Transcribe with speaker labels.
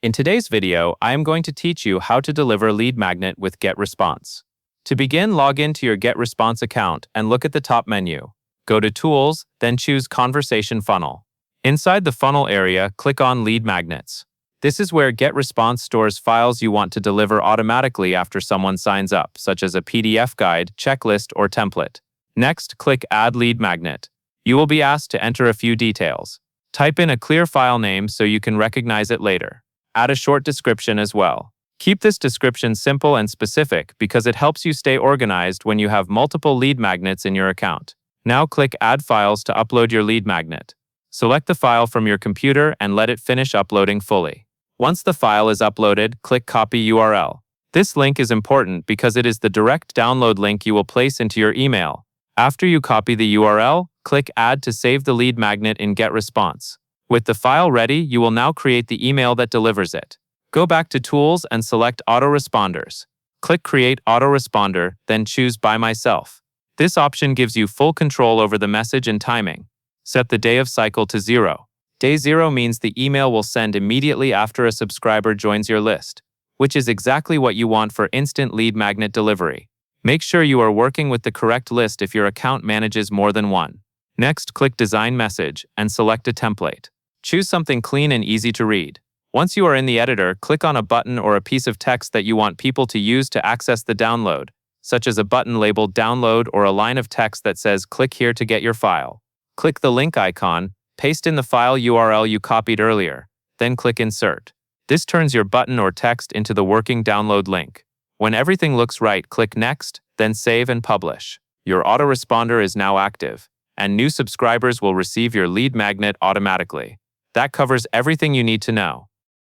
Speaker 1: In today's video, I am going to teach you how to deliver lead magnet with Getresponse. To begin, log into your Getresponse account and look at the top menu. Go to Tools, then choose Conversation Funnel. Inside the funnel area, click on Lead Magnets. This is where Getresponse stores files you want to deliver automatically after someone signs up, such as a PDF guide, checklist, or template. Next, click Add Lead Magnet. You will be asked to enter a few details. Type in a clear file name so you can recognize it later. Add a short description as well. Keep this description simple and specific because it helps you stay organized when you have multiple lead magnets in your account. Now click Add Files to upload your lead magnet. Select the file from your computer and let it finish uploading fully. Once the file is uploaded, click Copy URL. This link is important because it is the direct download link you will place into your email. After you copy the URL, click Add to save the lead magnet in Getresponse. With the file ready, you will now create the email that delivers it. Go back to Tools and select Autoresponders. Click Create Autoresponder, then choose By Myself. This option gives you full control over the message and timing. Set the day of cycle to 0. Day 0 means the email will send immediately after a subscriber joins your list, which is exactly what you want for instant lead magnet delivery. Make sure you are working with the correct list if your account manages more than one. Next, click Design Message and select a template. Choose something clean and easy to read. Once you are in the editor, click on a button or a piece of text that you want people to use to access the download, such as a button labeled Download or a line of text that says Click here to get your file. Click the link icon, paste in the file URL you copied earlier, then click Insert. This turns your button or text into the working download link. When everything looks right, click Next, then Save and Publish. Your autoresponder is now active, and new subscribers will receive your lead magnet automatically. That covers everything you need to know.